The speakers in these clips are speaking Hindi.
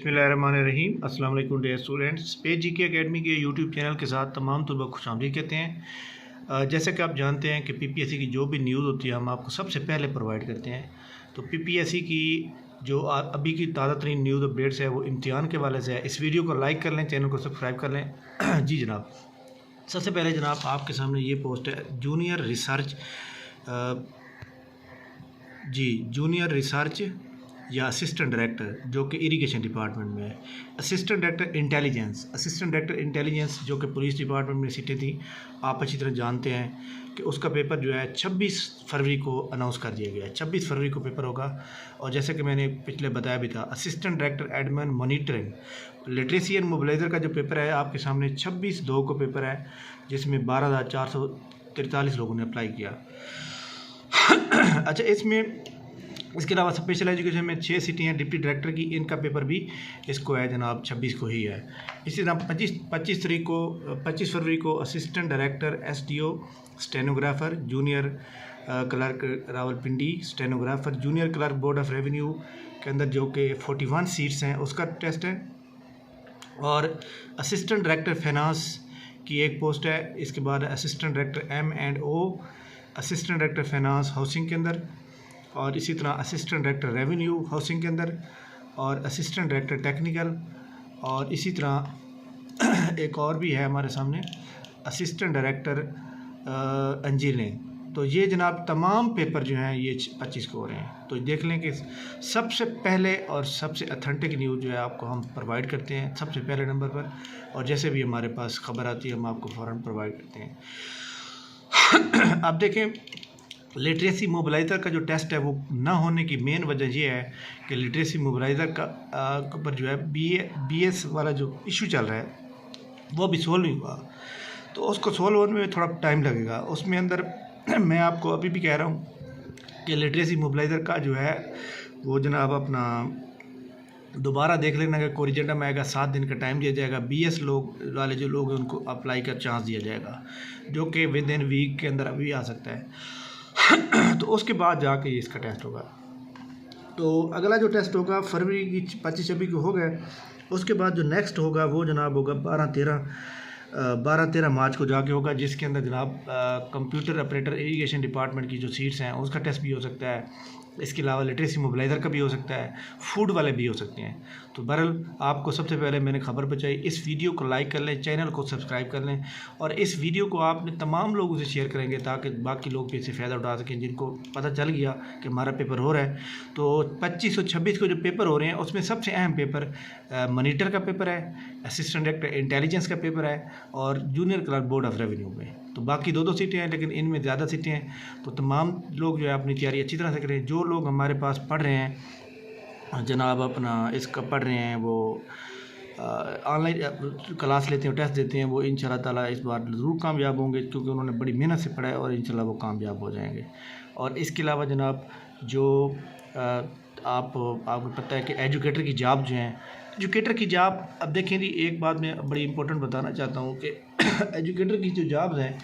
बिस्मिल्लाहिर्रहमानिर्रहीम। अस्सलाम वालेकुम dear students. Page GK academy के यूट्यूब चैनल के साथ तमाम तलबा को खुशामदीद कहते हैं। जैसे कि आप जानते हैं कि पीपीएससी की जो भी न्यूज़ होती है हम आपको सबसे पहले प्रोवाइड करते हैं। तो पीपीएससी की जो अभी की ताज़ा तरीन न्यूज़ अपडेट्स है वो इम्तिहान के वाले से है। इस वीडियो को लाइक कर लें, चैनल को सब्सक्राइब कर लें। जी जनाब, सबसे पहले जनाब आपके सामने ये पोस्ट है जूनियर रिसर्च या असिस्टेंट डायरेक्टर जो कि इरिगेशन डिपार्टमेंट में है। असिस्टेंट डायरेक्टर इंटेलिजेंस जो कि पुलिस डिपार्टमेंट में सीटें थी, आप अच्छी तरह जानते हैं कि उसका पेपर जो है 26 फरवरी को अनाउंस कर दिया गया है। 26 फरवरी को पेपर होगा। और जैसे कि मैंने पिछले बताया भी था, assistant director admin monitoring literacy and mobiliser का जो पेपर है आपके सामने 26/2 को पेपर है, जिसमें 12,443 लोगों ने अप्लाई किया। अच्छा, इसके अलावा स्पेशल एजुकेशन में 6 सीटें हैं डिप्टी डायरेक्टर की, इनका पेपर भी इसको है जनाब 26 को ही है। इसी तरह 25 फरवरी को assistant director SDO stenographer junior clerk Rawalpindi stenographer junior clerk board of revenue के अंदर जो कि 41 सीट्स हैं उसका टेस्ट है। और असिस्टेंट डायरेक्टर फाइनेंस की एक पोस्ट है। इसके बाद assistant director M&O assistant director finance housing के अंदर, और इसी तरह असिस्टेंट डायरेक्टर रेवेन्यू हाउसिंग के अंदर, और असिस्टेंट डायरेक्टर टेक्निकल, और इसी तरह एक और भी है हमारे सामने असिस्टेंट डायरेक्टर इंजीनियरिंग। तो ये जनाब तमाम पेपर जो हैं ये 25 को हो रहे हैं। तो देख लें कि सबसे पहले और सबसे अथेंटिक न्यूज़ जो है आपको हम प्रोवाइड करते हैं सबसे पहले नंबर पर, और जैसे भी हमारे पास खबर आती है हम आपको फ़ौरन प्रोवाइड करते हैं। अब देखें, लिटरेसी मोबिलाइज़र का जो टेस्ट है वो ना होने की मेन वजह ये है कि लिटरेसी मोबिलाइज़र का पर जो है BS वाला जो इशू चल रहा है वो अभी सोल्व नहीं हुआ। तो उसको सोल्व होने में थोड़ा टाइम लगेगा। उसमें अंदर मैं आपको अभी भी कह रहा हूँ कि लिटरेसी मोबिलाइज़र का जो है वो जनाब अपना दोबारा देख लेना कि कोरिजेंडम में आएगा, 7 दिन का टाइम दिया जाएगा। BS लोग वाले जो लोग हैं उनको अप्लाई का चांस दिया जाएगा, जो कि विद इन वीक के अंदर अभी आ सकता है। तो उसके बाद जाके इसका टेस्ट होगा। तो अगला जो टेस्ट होगा फरवरी की 25-26 को हो गए। उसके बाद जो नेक्स्ट होगा वो जनाब होगा 12-13 मार्च को जाके होगा, जिसके अंदर जनाब कंप्यूटर ऑपरेटर इरिगेशन डिपार्टमेंट की जो सीट्स हैं उसका टेस्ट भी हो सकता है। इसके अलावा लिटरेसी मोबिलाइज़र का भी हो सकता है, फूड वाले भी हो सकते हैं। तो बहरहाल आपको सबसे पहले मैंने खबर पहुंचाई। इस वीडियो को लाइक कर लें, चैनल को सब्सक्राइब कर लें, और इस वीडियो को आपने तमाम लोगों से शेयर करेंगे ताकि बाकी लोग भी इससे फ़ायदा उठा सकें, जिनको पता चल गया कि हमारा पेपर हो रहा है। तो 25 और 26 को जो पेपर हो रहे हैं उसमें सबसे अहम पेपर मॉनिटर का पेपर है, असिस्टेंट डायरेक्टर इंटेलिजेंस का पेपर है, और junior clerk board of revenue में। तो बाकी 2 सीटें हैं, लेकिन इनमें ज़्यादा सीटें हैं। तो तमाम लोग जो है अपनी तैयारी अच्छी तरह से करें। जो लोग हमारे पास पढ़ रहे हैं जनाब अपना इसका पढ़ रहे हैं, वो ऑनलाइन क्लास लेते हैं, टेस्ट देते हैं, वो इंशाल्लाह ताला इस बार ज़रूर कामयाब होंगे, क्योंकि उन्होंने बड़ी मेहनत से पढ़ा है और इंशाल्लाह वो कामयाब हो जाएंगे। और इसके अलावा जनाब जो आपको पता है कि एजुकेटर की जॉब जो हैं, एजुकेटर की जॉब, अब देखें जी एक बात मैं बड़ी इंपॉर्टेंट बताना चाहता हूँ कि एजुकेटर की जो जॉब्स हैं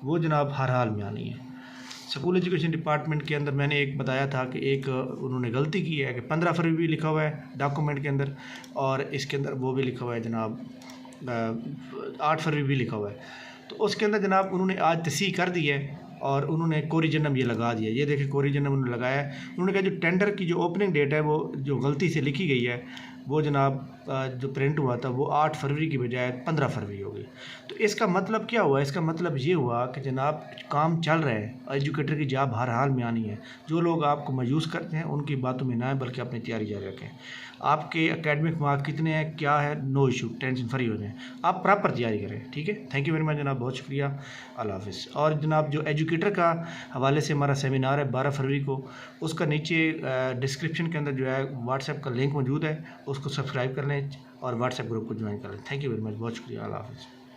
वो जनाब हर हाल में आनी है। स्कूल एजुकेशन डिपार्टमेंट के अंदर मैंने एक बताया था कि एक उन्होंने गलती की है कि 15 फरवरी भी लिखा हुआ है डॉक्यूमेंट के अंदर, और इसके अंदर वो भी लिखा हुआ है जनाब 8 फरवरी भी लिखा हुआ है। तो उसके अंदर जनाब उन्होंने आज तस्दीक कर दी है और उन्होंने कोरिजेंडम ये लगा दिया। ये देखिए कोरिजेंडम उन्होंने लगाया है। उन्होंने कहा जो टेंडर की जो ओपनिंग डेट है वो जो गलती से लिखी गई है वो जनाब जो प्रिंट हुआ था वो 8 फरवरी की बजाय 15 फरवरी हो गई। तो इसका मतलब क्या हुआ? इसका मतलब ये हुआ कि जनाब काम चल रहा है, एजुकेटर की जॉब हर हाल में आनी है। जो लोग आपको मायूस करते हैं उनकी बातों में ना आए, बल्कि अपनी तैयारी जारी रखें। आपके एकेडमिक मार्क्स कितने हैं, क्या है, नो इशू, टेंशन फ्री हो जाएं, आप प्रॉपर तैयारी करें। ठीक है, थैंक यू वेरी मच जनाब, बहुत शुक्रिया, अल्लाह हाफिज़। और जनाब जो एजुकेटर का हवाले से हमारा सेमिनार है 12 फरवरी को, उसका नीचे डिस्क्रिप्शन के अंदर जो है व्हाट्सएप का लिंक मौजूद है, उसको सब्सक्राइब कर लें और व्हाट्सएप ग्रुप को ज्वाइन कर लें। थैंक यू वेरी मच, बहुत शुक्रिया, अल्लाह हाफिज़।